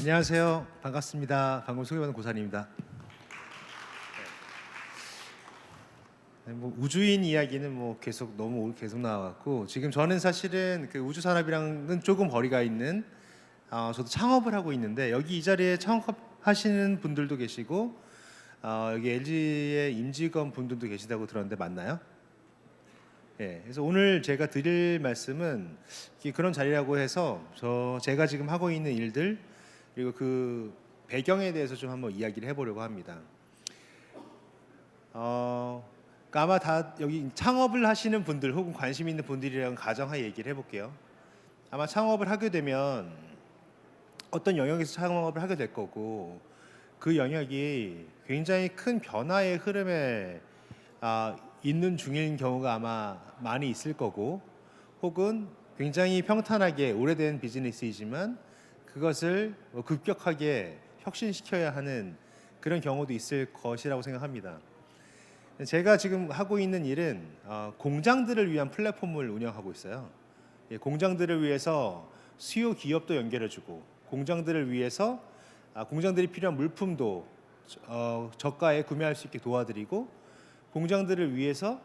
안녕하세요. 반갑습니다. 방금 소개받은 고산입니다. 뭐 우주인 이야기는 뭐 계속 계속 나와갖고 지금 저는 사실은 그 우주 산업이랑은 조금 거리가 있는 저도 창업을 하고 있는데 여기 이 자리에 창업하시는 분들도 계시고 여기 LG의 임직원 분들도 계시다고 들었는데 맞나요? 예, 그래서 오늘 제가 드릴 말씀은 그런 자리라고 해서 제가 지금 하고 있는 일들 그리고 그 배경에 대해서 좀 한번 이야기를 해보려고 합니다. 그러니까 아마 다 여기 창업을 하시는 분들 혹은 관심 있는 분들이랑 가정하에 얘기를 해볼게요. 아마 창업을 하게 되면 어떤 영역에서 창업을 하게 될 거고 그 영역이 굉장히 큰 변화의 흐름에 있는 중인 경우가 아마 많이 있을 거고 혹은 굉장히 평탄하게 오래된 비즈니스이지만 그것을 급격하게 혁신시켜야 하는 그런 경우도 있을 것이라고 생각합니다. 제가 지금 하고 있는 일은 공장들을 위한 플랫폼을 운영하고 있어요. 공장들을 위해서 수요 기업도 연결해주고 공장들을 위해서 공장들이 필요한 물품도 저가에 구매할 수 있게 도와드리고 공장들을 위해서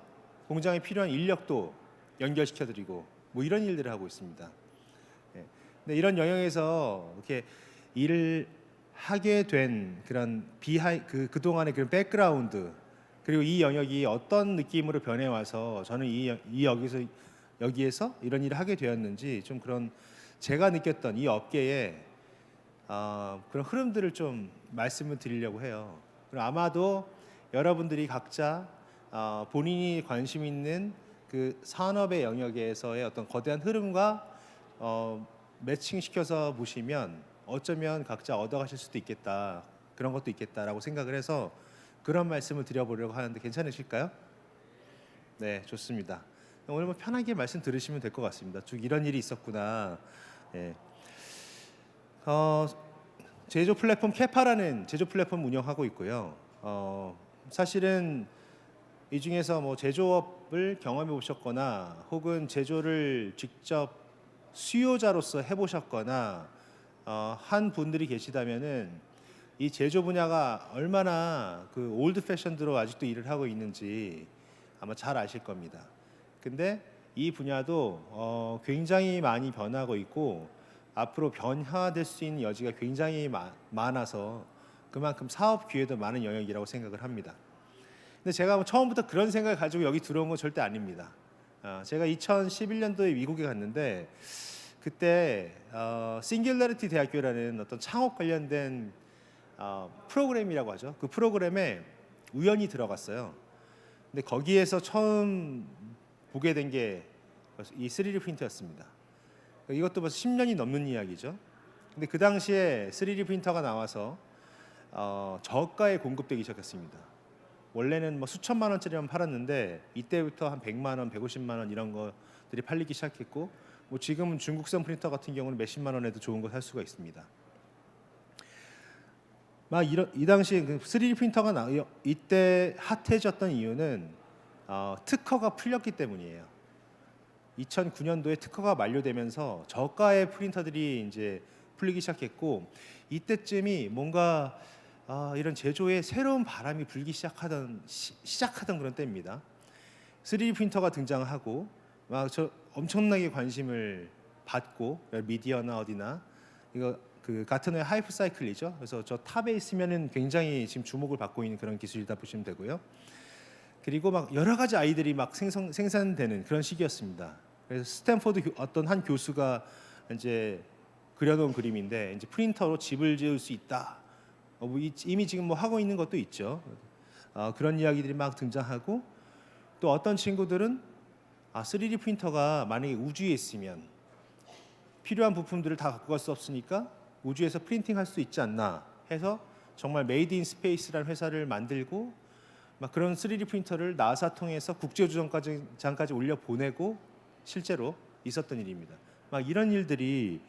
공장에 필요한 인력도 연결시켜드리고 뭐 이런 일들을 하고 있습니다. 근데 이런 영역에서 이렇게 일을 하게 된 그런 그동안의 그런 백그라운드 그리고 이 영역이 어떤 느낌으로 변해와서 저는 여기에서 이런 일을 하게 되었는지 좀 그런 제가 느꼈던 이 업계의 그런 흐름들을 좀 말씀을 드리려고 해요. 그리고 아마도 여러분들이 각자 본인이 관심 있는 그 산업의 영역에서의 어떤 거대한 흐름과 매칭시켜서 보시면 어쩌면 각자 얻어가실 수도 있겠다 그런 것도 있겠다라고 생각을 해서 그런 말씀을 드려보려고 하는데 괜찮으실까요? 네, 좋습니다. 오늘 뭐 편하게 말씀 들으시면 될 것 같습니다. 쭉 이런 일이 있었구나. 네. 제조 플랫폼 캐파라는 제조 플랫폼 운영하고 있고요. 사실은 이 중에서 뭐 제조업을 경험해 보셨거나 혹은 제조를 직접 수요자로서 해보셨거나 한 분들이 계시다면은 이 제조 분야가 얼마나 그 올드 패션드로 아직도 일을 하고 있는지 아마 잘 아실 겁니다. 근데 이 분야도 굉장히 많이 변하고 있고 앞으로 변화될 수 있는 여지가 굉장히 많아서 그만큼 사업 기회도 많은 영역이라고 생각을 합니다. 근데 제가 뭐 처음부터 그런 생각을 가지고 여기 들어온 건 절대 아닙니다. 제가 2011년도에 미국에 갔는데 그때 싱귤러리티 대학교라는 어떤 창업 관련된 프로그램이라고 하죠. 그 프로그램에 우연히 들어갔어요. 근데 거기에서 처음 보게 된 게 이 3D 프린터였습니다. 이것도 벌써 10년이 넘는 이야기죠. 근데 그 당시에 3D 프린터가 나와서 저가에 공급되기 시작했습니다. 원래는 뭐 수천만 원짜리만 팔았는데 이때부터 한 100만 원, 150만 원 이런 것들이 팔리기 시작했고 뭐 지금은 중국산 프린터 같은 경우는 몇십만 원에도 좋은 거 살 수가 있습니다. 이 당시에 그 3D 프린터가 이때 핫해졌던 이유는 특허가 풀렸기 때문이에요. 2009년도에 특허가 만료되면서 저가의 프린터들이 이제 풀리기 시작했고 이때쯤이 뭔가 이런 제조에 새로운 바람이 불기 시작하던 그런 때입니다. 3D 프린터가 등장하고 저 엄청나게 관심을 받고 미디어나 어디나 이거 그 가트너의 하이프 사이클이죠. 그래서 저 탑에 있으면은 굉장히 지금 주목을 받고 있는 그런 기술이다 보시면 되고요. 그리고 막 여러 가지 아이들이 막 생산되는 그런 시기였습니다. 그래서 스탠포드 어떤 한 교수가 이제 그려놓은 그림인데 이제 프린터로 집을 지을 수 있다. 이미 지금 뭐 하고 있는 것도 있죠. 그런 이야기들이 막 등장하고 또 어떤 친구들은 3D 프린터가 만약에 우주에 있으면 필요한 부품들을 다 갖고 갈 수 없으니까 우주에서 프린팅할 수 있지 않나 해서 정말 메이드 인 스페이스라는 회사를 만들고 막 그런 3D 프린터를 나사 통해서 국제우주정거장까지 올려 보내고 실제로 있었던 일입니다. 막 이런 일들이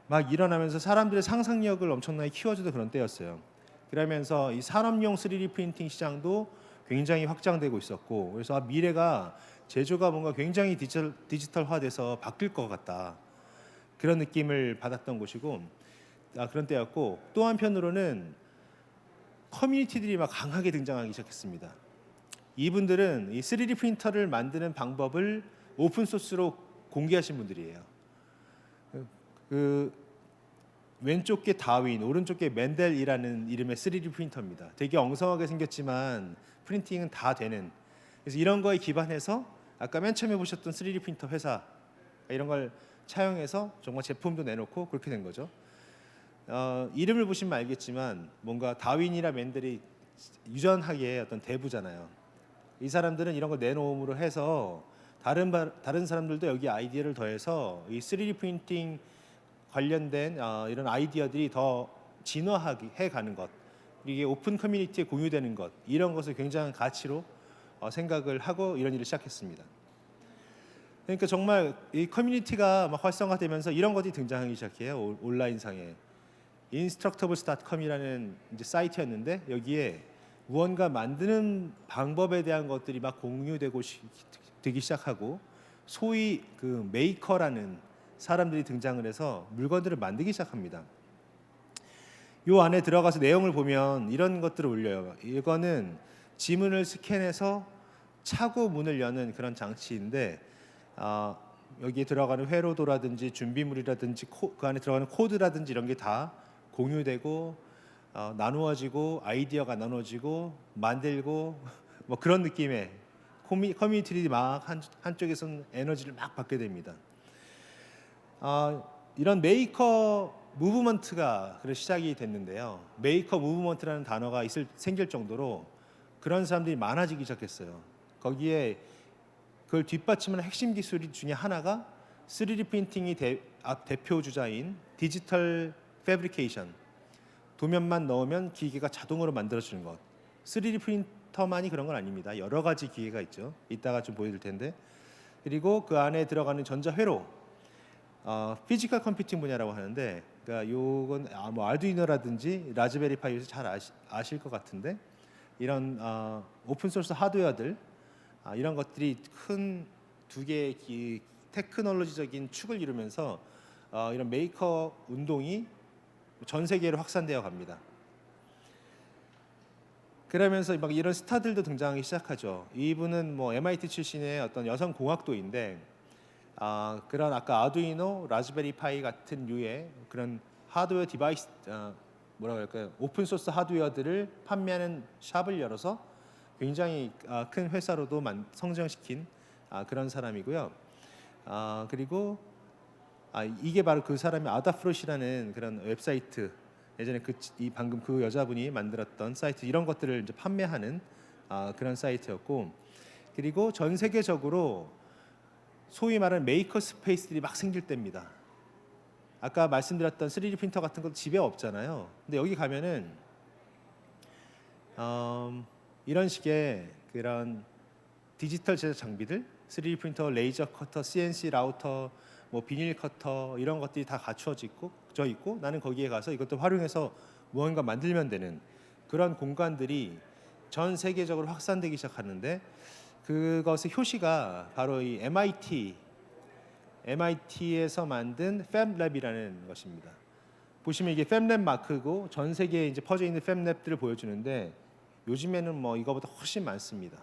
막 일어나면서 사람들의 상상력을 엄청나게 키워주던 그런 때였어요. 그러면서 이 산업용 3D 프린팅 시장도 굉장히 확장되고 있었고 그래서 미래가 제조가 뭔가 굉장히 디지털화돼서 바뀔 것 같다. 그런 느낌을 받았던 곳이고 그런 때였고, 또 한편으로는 커뮤니티들이 막 강하게 등장하기 시작했습니다. 이분들은 이 3D 프린터를 만드는 방법을 오픈 소스로 공개하신 분들이에요. 그 왼쪽 게 다윈, 오른쪽 게 멘델이라는 이름의 3D 프린터입니다. 되게 엉성하게 생겼지만 프린팅은 다 되는. 그래서 이런 거에 기반해서 아까 맨 처음에 보셨던 3D 프린터 회사 이런 걸 차용해서 정말 제품도 내놓고 그렇게 된 거죠. 이름을 보시면 알겠지만 뭔가 다윈이나 멘델이 유전하게 어떤 대부잖아요. 이 사람들은 이런 걸 내놓음으로 해서 다른 사람들도 여기 아이디어를 더해서 이 3D 프린팅 관련된 이런 아이디어들이 더 진화하게 해가는 것, 이게 오픈 커뮤니티에 공유되는 것, 이런 것을 굉장한 가치로 생각을 하고 이런 일을 시작했습니다. 그러니까 정말 이 커뮤니티가 막 활성화되면서 이런 것들이 등장하기 시작해요. 온라인상에 instructables.com이라는 이제 사이트였는데 여기에 무언가 만드는 방법에 대한 것들이 막 공유되고 되기 시작하고, 소위 그 메이커라는 사람들이 등장을 해서 물건들을 만들기 시작합니다. 요 안에 들어가서 내용을 보면 이런 것들을 올려요. 이거는 지문을 스캔해서 차고 문을 여는 그런 장치인데 여기에 들어가는 회로도라든지 준비물이라든지 그 안에 들어가는 코드라든지 이런 게 다 공유되고 나누어지고 아이디어가 나눠지고 만들고 뭐 그런 느낌의 커뮤니티들이 막 한쪽에서는 에너지를 막 받게 됩니다. 이런 메이커 무브먼트가 시작이 됐는데요. 메이커 무브먼트라는 단어가 생길 정도로 그런 사람들이 많아지기 시작했어요. 거기에 그걸 뒷받침하는 핵심 기술 중에 하나가 3D 프린팅이 대표 주자인 디지털 패브리케이션, 도면만 넣으면 기계가 자동으로 만들어주는 것. 3D 프린터만이 그런 건 아닙니다. 여러 가지 기계가 있죠. 이따가 좀 보여드릴 텐데. 그리고 그 안에 들어가는 전자 회로, 피지컬 컴퓨팅 분야라고 하는데, 그러니까 요건 뭐 아두이노라든지 라즈베리 파이에서 잘 아실 것 같은데, 이런 오픈 소스 하드웨어들, 이런 것들이 큰 두 개의 테크놀로지적인 축을 이루면서 이런 메이커 운동이 전 세계로 확산되어 갑니다. 그러면서 막 이런 스타들도 등장하기 시작하죠. 이분은 뭐 MIT 출신의 어떤 여성 공학도인데, 그런 아까 아두이노, 라즈베리 파이 같은 류의 그런 하드웨어 디바이스, 뭐라고 할까요? 오픈 소스 하드웨어들을 판매하는 샵을 열어서 굉장히 큰 회사로도 성장시킨 그런 사람이고요. 그리고 이게 바로 그 사람이 아다프롯이라는 그런 웹사이트, 예전에 방금 그 여자분이 만들었던 사이트, 이런 것들을 이제 판매하는 그런 사이트였고, 그리고 전 세계적으로 소위 말하는 메이커 스페이스들이 막 생길 때입니다. 아까 말씀드렸던 3D 프린터 같은 것도 집에 없잖아요. 근데 여기 가면은 이런 식의 그런 디지털 제작 장비들, 3D 프린터, 레이저 커터, CNC 라우터, 뭐 비닐 커터, 이런 것들이 다 갖추어져 있고 나는 거기에 가서 이것도 활용해서 무언가 만들면 되는 그런 공간들이 전 세계적으로 확산되기 시작하는데, 그것의 효시가 바로 이 MIT에서 만든 팹랩이라는 것입니다. 보시면 이게 팹랩 마크고 전 세계에 이제 퍼져 있는 팹랩들을 보여주는데, 요즘에는 뭐 이거보다 훨씬 많습니다.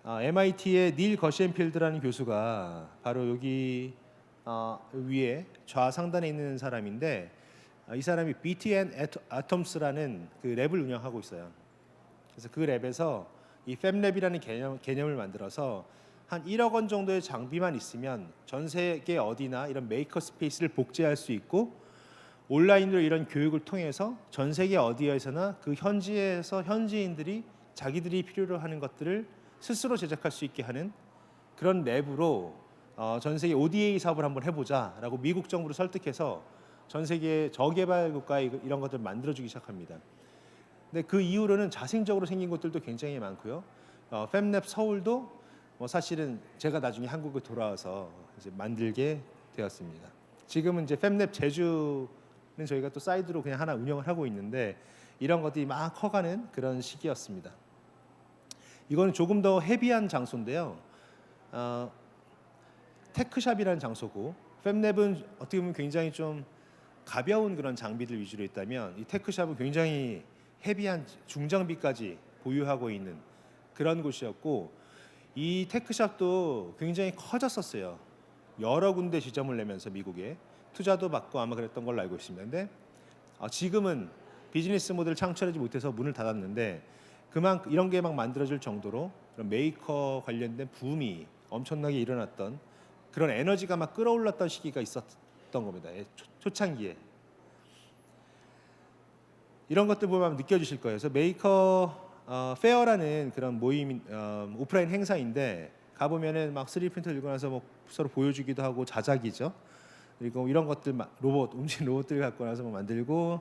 MIT의 닐 거시엔필드라는 교수가 바로 여기 위에 좌상단에 있는 사람인데, 이 사람이 BTN Atoms라는 그 랩을 운영하고 있어요. 그래서 그 랩에서 이 팹랩이라는 개념을 만들어서 한 1억 원 정도의 장비만 있으면 전 세계 어디나 이런 메이커 스페이스를 복제할 수 있고, 온라인으로 이런 교육을 통해서 전 세계 어디에서나 그 현지에서 현지인들이 자기들이 필요로 하는 것들을 스스로 제작할 수 있게 하는 그런 랩으로 전 세계 ODA 사업을 한번 해보자라고 미국 정부를 설득해서 전 세계 저개발 국가에 이런 것들을 만들어주기 시작합니다. 근데 그 이후로는 자생적으로 생긴 것들도 굉장히 많고요. 팹랩 서울도 뭐 사실은 제가 나중에 한국에 돌아와서 이제 만들게 되었습니다. 지금은 이제 팹랩 제주는 저희가 또 사이드로 그냥 하나 운영을 하고 있는데, 이런 것들이 막 커가는 그런 시기였습니다. 이거는 조금 더 헤비한 장소인데요. 테크샵이라는 장소고, 팹랩은 어떻게 보면 굉장히 좀 가벼운 그런 장비들 위주로 있다면 이 테크샵은 굉장히 헤비한 중장비까지 보유하고 있는 그런 곳이었고, 이 테크샵도 굉장히 커졌었어요. 여러 군데 지점을 내면서 미국에 투자도 받고 아마 그랬던 걸로 알고 있습니다. 근데 지금은 비즈니스 모델을 창출하지 못해서 문을 닫았는데, 그만큼 이런 게 막 만들어질 정도로 그런 메이커 관련된 붐이 엄청나게 일어났던, 그런 에너지가 막 끌어올랐던 시기가 있었던 겁니다. 초창기에. 이런 것들 보면 느껴지실 거예요. 그래서 메이커 페어라는 그런 모임, 오프라인 행사인데 가보면은 막 3D 프린터 들고 나서 뭐 서로 보여주기도 하고 자작이죠. 그리고 이런 것들 로봇, 움직이는 로봇들 갖고 나서 뭐 만들고,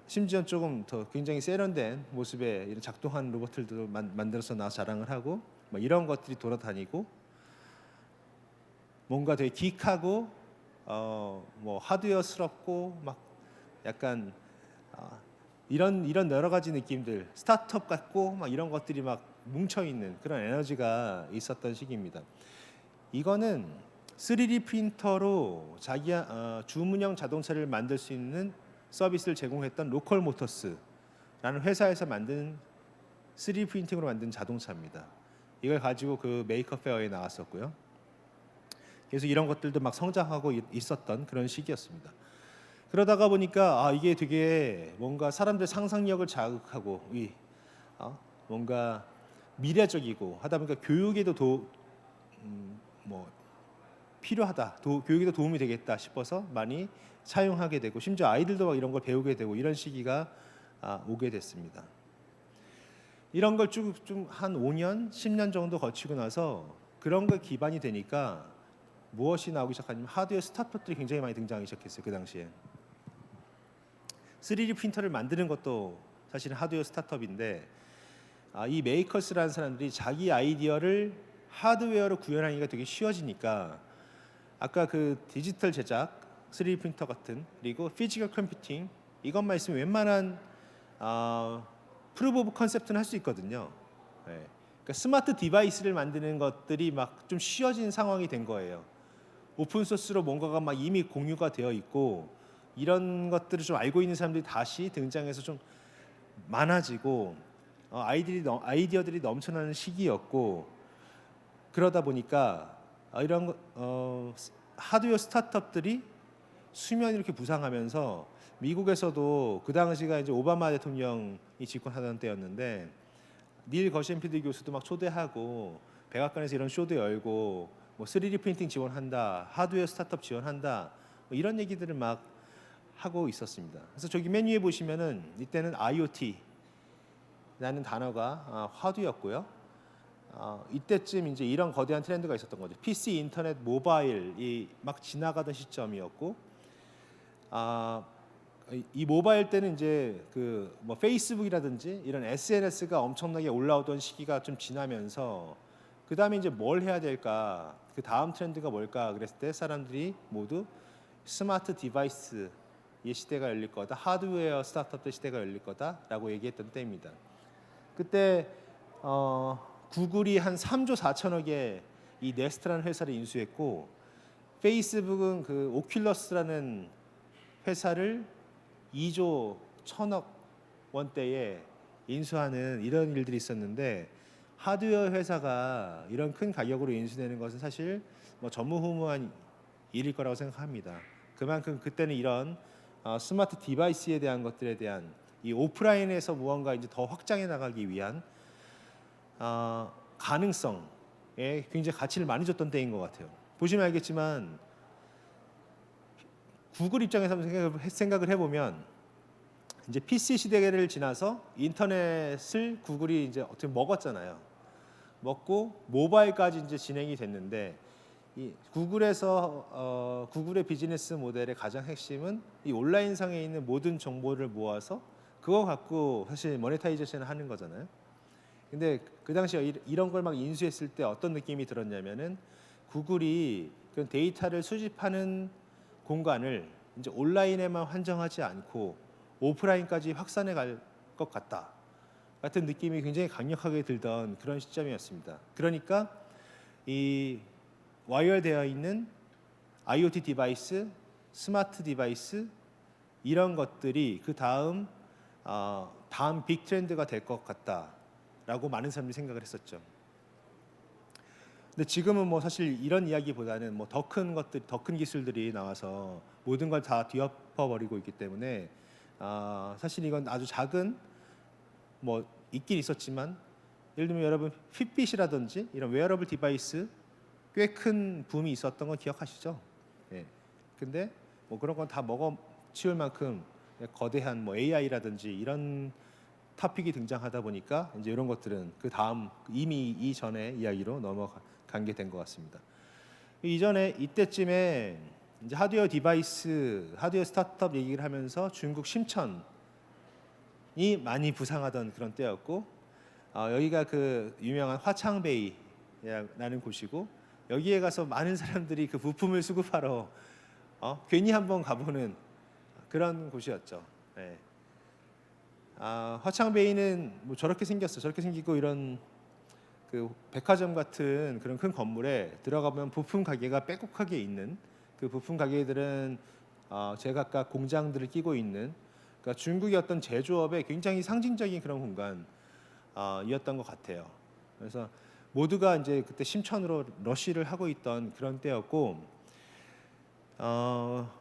심지어 조금 더 굉장히 세련된 모습의 이런 작동하는 로봇들도 만들어서 나와서 자랑을 하고, 뭐 이런 것들이 돌아다니고, 뭔가 되게 기크하고 뭐 하드웨어스럽고 막 약간 이런 여러 가지 느낌들, 스타트업 같고 막 이런 것들이 막 뭉쳐 있는 그런 에너지가 있었던 시기입니다. 이거는 3D 프린터로 자기 주문형 자동차를 만들 수 있는 서비스를 제공했던 로컬 모터스라는 회사에서 만든 3D 프린팅으로 만든 자동차입니다. 이걸 가지고 그 메이커 페어에 나왔었고요. 그래서 이런 것들도 막 성장하고 있었던 그런 시기였습니다. 그러다가 보니까 이게 되게 뭔가 사람들 상상력을 자극하고 뭔가 미래적이고 하다 보니까 교육에도 뭐 필요하다, 교육에도 도움이 되겠다 싶어서 많이 사용하게 되고, 심지어 아이들도 막 이런 걸 배우게 되고 이런 시기가 오게 됐습니다. 이런 걸 쭉 한 5년, 10년 정도 거치고 나서 그런 거 기반이 되니까 무엇이 나오기 시작하냐면 하드웨어 스타트업들이 굉장히 많이 등장하기 시작했어요. 그 당시에 3D 프린터를 만드는 것도 사실은 하드웨어 스타트업인데, 이 메이커스라는 사람들이 자기 아이디어를 하드웨어로 구현하기가 되게 쉬워지니까, 아까 그 디지털 제작, 3D 프린터 같은, 그리고 피지컬 컴퓨팅, 이것만 있으면 웬만한 프루브 오브 컨셉트는 할 수 있거든요. 네. 그러니까 스마트 디바이스를 만드는 것들이 막 좀 쉬워진 상황이 된 거예요. 오픈 소스로 뭔가가 막 이미 공유가 되어 있고, 이런 것들을 좀 알고 있는 사람들이 다시 등장해서 좀 많아지고, 아이디어들이 넘쳐나는 시기였고, 그러다 보니까 이런 하드웨어 스타트업들이 수면 이렇게 부상하면서, 미국에서도 그 당시가 이제 오바마 대통령이 집권하던 때였는데, 닐 거셴피드 교수도 막 초대하고 백악관에서 이런 쇼도 열고, 뭐 3D 프린팅 지원한다, 하드웨어 스타트업 지원한다, 뭐 이런 얘기들을 막 하고 있었습니다. 그래서 저기 맨 위에 보시면은 이때는 IoT라는 단어가 화두였고요. 이때쯤 이제 이런 거대한 트렌드가 있었던 거죠. PC, 인터넷, 모바일이 막 지나가던 시점이었고, 이 모바일 때는 이제 그 뭐 페이스북이라든지 이런 SNS가 엄청나게 올라오던 시기가 좀 지나면서, 그 다음에 이제 뭘 해야 될까, 그 다음 트렌드가 뭘까 그랬을 때 사람들이 모두 스마트 디바이스의 시대가 열릴 거다, 하드웨어 스타트업의 시대가 열릴 거다라고 얘기했던 때입니다. 그때 구글이 한 3조 4천억에 이 넥스트라는 회사를 인수했고, 페이스북은 그 오큘러스라는 회사를 2조 1천억 원대에 인수하는 이런 일들이 있었는데, 하드웨어 회사가 이런 큰 가격으로 인수되는 것은 사실 뭐 전무후무한 일일 거라고 생각합니다. 그만큼 그때는 이런 스마트 디바이스에 대한 것들에 대한 이 오프라인에서 무언가 이제 더 확장해 나가기 위한 가능성에 굉장히 가치를 많이 줬던 때인 것 같아요. 보시면 알겠지만 구글 입장에서 생각을 해보면, 이제 PC 시대를 지나서 인터넷을 구글이 이제 어떻게 먹었잖아요. 먹고 모바일까지 이제 진행이 됐는데, 이 구글에서 구글의 비즈니스 모델의 가장 핵심은 이 온라인상에 있는 모든 정보를 모아서 그거 갖고 사실 모네타이제이션을 하는 거잖아요. 근데 그 당시에 이런 걸 막 인수했을 때 어떤 느낌이 들었냐면은, 구글이 그런 데이터를 수집하는 공간을 이제 온라인에만 한정하지 않고 오프라인까지 확산해 갈 것 같다 같은 느낌이 굉장히 강력하게 들던 그런 시점이었습니다. 그러니까 이 와이어되어 있는 IoT 디바이스, 스마트 디바이스, 이런 것들이 그 다음 다음 빅 트렌드가 될 것 같다라고 많은 사람들이 생각을 했었죠. 근데 지금은 뭐 사실 이런 이야기보다는 뭐 더 큰 것들, 더 큰 기술들이 나와서 모든 걸 다 뒤엎어 버리고 있기 때문에 사실 이건 아주 작은 뭐 있긴 있었지만 예를 들면 여러분 핏빗이라든지 이런 웨어러블 디바이스 꽤 큰 붐이 있었던 건 기억하시죠? 예. 근데 뭐 그런 건 다 먹어치울 만큼 거대한 뭐 AI라든지 이런 토픽이 등장하다 보니까 이제 이런 것들은 그 다음 이미 이전의 이야기로 넘어간 게 된 것 같습니다. 이전에 이때쯤에 이제 하드웨어 디바이스, 하드웨어 스타트업 얘기를 하면서 중국 심천이 많이 부상하던 그런 때였고 여기가 그 유명한 화창베이라는 곳이고 여기에 가서 많은 사람들이 그 부품을 수급하러 괜히 한번 가보는 그런 곳이었죠. 네. 화창베이는 뭐 저렇게 생겼어. 저렇게 생기고 이런 그 백화점 같은 그런 큰 건물에 들어가면 부품 가게가 빼곡하게 있는 그 부품 가게들은 제각각 공장들을 끼고 있는 그러니까 중국의 어떤 제조업의 굉장히 상징적인 그런 공간이었던 것 같아요. 그래서 모두가 이제 그때 심천으로 러쉬를 하고 있던 그런 때였고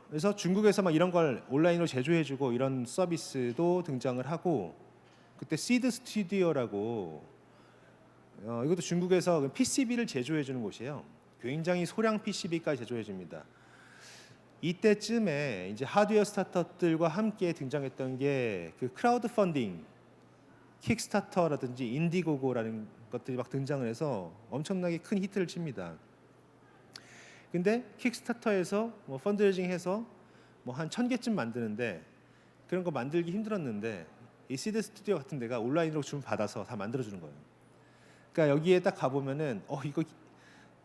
그래서 중국에서 막 이런 걸 온라인으로 제조해주고 이런 서비스도 등장을 하고 그때 시드 스튜디오라고 이것도 중국에서 PCB를 제조해주는 곳이에요. 굉장히 소량 PCB까지 제조해줍니다. 이때쯤에 이제 하드웨어 스타트업들과 함께 등장했던 게 그 크라우드 펀딩, 킥스타터라든지 인디고고라는 것들이 막 등장을 해서 엄청나게 큰 히트를 칩니다. 근데 킥스타터에서 뭐 펀드레이징해서 뭐 한 1,000개쯤 만드는데 그런 거 만들기 힘들었는데 이 시드 스튜디오 같은 데가 온라인으로 주문 받아서 다 만들어주는 거예요. 그러니까 여기에 딱 가보면은 이거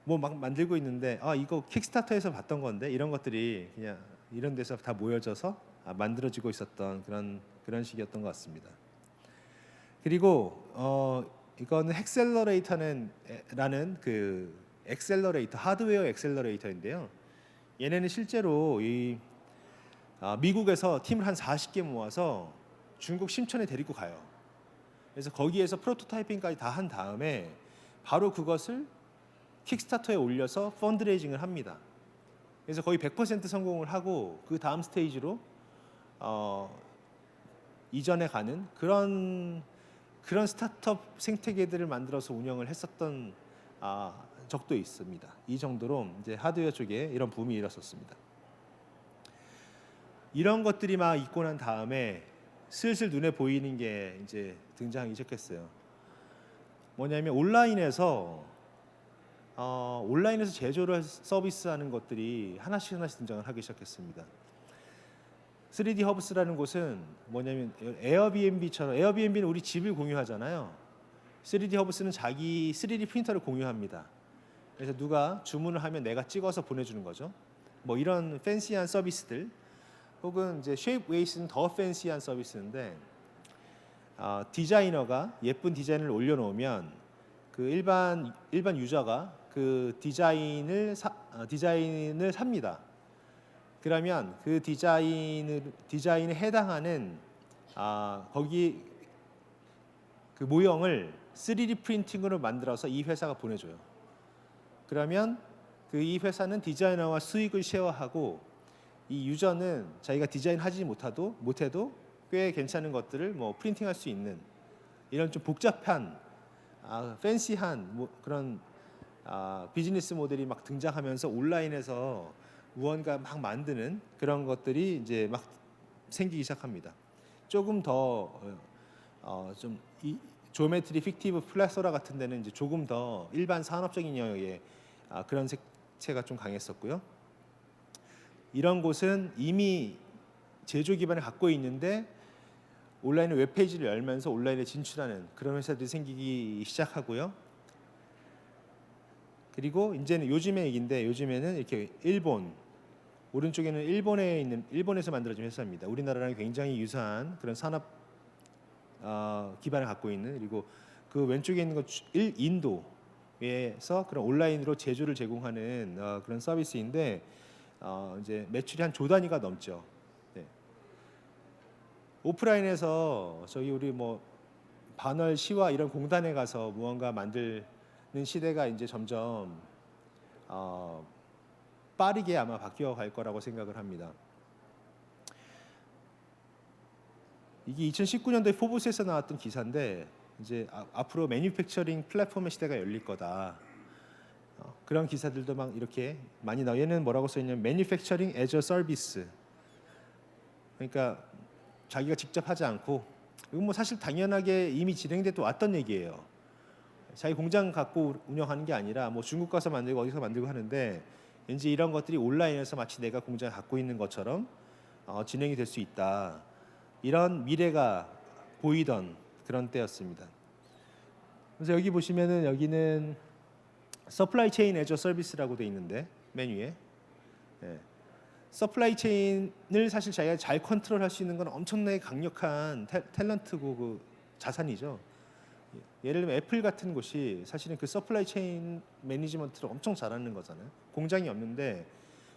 뭐 막 만들고 있는데 이거 킥스타터에서 봤던 건데 이런 것들이 그냥 이런 데서 다 모여져서 만들어지고 있었던 그런 식이었던 것 같습니다. 그리고 이거는 헥셀러레이터라는 그 엑셀러레이터 하드웨어 엑셀러레이터인데요. 얘네는 실제로 미국에서 팀을 한 40개 모아서 중국 심천에 데리고 가요. 그래서 거기에서 프로토타이핑까지 다 한 다음에 바로 그것을 킥스타터에 올려서 펀드레이징을 합니다. 그래서 거의 100% 성공을 하고 그 다음 스테이지로 이전에 가는 그런 스타트업 생태계들을 만들어서 운영을 했었던 적도 있습니다. 이 정도로 이제 하드웨어 쪽에 이런 붐이 일었었습니다. 이런 것들이 막 있고 난 다음에 슬슬 눈에 보이는 게 이제 등장하기 시작했어요. 뭐냐면 온라인에서 제조를 서비스하는 것들이 하나씩 등장을 하기 시작했습니다. 3D 허브스라는 곳은 뭐냐면 에어비앤비처럼 에어비앤비는 우리 집을 공유하잖아요. 3D 허브스는 자기 3D 프린터를 공유합니다. 그래서 누가 주문을 하면 내가 찍어서 보내주는 거죠. 뭐 이런 팬시한 서비스들 혹은 이제 쉐입웨이스는 더 팬시한 서비스인데 디자이너가 예쁜 디자인을 올려놓으면 그 일반 유저가 그 디자인을 삽니다. 그러면 그 디자인에 해당하는 거기 그 모형을 3D 프린팅으로 만들어서 이 회사가 보내줘요. 그러면 그 이 회사는 디자이너와 수익을 쉐어하고 이 유저는 자기가 디자인하지 못해도 꽤 괜찮은 것들을 뭐 프린팅할 수 있는 이런 좀 복잡한 팬시한 뭐 그런 비즈니스 모델이 막 등장하면서 온라인에서 무언가 막 만드는 그런 것들이 이제 막 생기기 시작합니다. 조금 더 좀 조메트리 픽티브 플래소라 같은 데는 이제 조금 더 일반 산업적인 영역의 그런 색채가 좀 강했었고요. 이런 곳은 이미 제조 기반을 갖고 있는데 온라인의 웹페이지를 열면서 온라인에 진출하는 그런 회사들이 생기기 시작하고요. 그리고 이제는 요즘의 얘기인데 요즘에는 이렇게 일본 오른쪽에는 일본에서 만들어진 회사입니다. 우리나라랑 굉장히 유사한 그런 산업 기반을 갖고 있는 그리고 그 왼쪽에 있는 거 인도에서 그런 온라인으로 제조를 제공하는 그런 서비스인데 이제 매출이 한 조 단위가 넘죠. 네. 오프라인에서 저희 우리 뭐 반월 시와 이런 공단에 가서 무언가 만드는 시대가 이제 점점 빠르게 아마 바뀌어 갈 거라고 생각을 합니다. 이게 2019년도에 포브스에서 나왔던 기사인데 이제 앞으로 매뉴팩처링 플랫폼의 시대가 열릴 거다. 그런 기사들도 막 이렇게 많이 나와. 얘는 뭐라고 써 있냐면 매뉴팩처링 애저 서비스. 그러니까 자기가 직접 하지 않고 이건 뭐 사실 당연하게 이미 진행돼 또 왔던 얘기예요. 자기 공장 갖고 운영하는 게 아니라 뭐 중국 가서 만들고 어디서 만들고 하는데 이제 이런 것들이 온라인에서 마치 내가 공장을 갖고 있는 것처럼 진행이 될 수 있다. 이런 미래가 보이던 그런 때였습니다. 그래서 여기 보시면은 여기는 서플라이 체인 애저 서비스라고 돼 있는데 메뉴에 서플라이 체인을 사실 자기가 잘 컨트롤할 수 있는 건 엄청나게 강력한 탤런트고 그 자산이죠. 예를 들면 애플 같은 곳이 사실은 그 서플라이 체인 매니지먼트를 엄청 잘하는 거잖아요. 공장이 없는데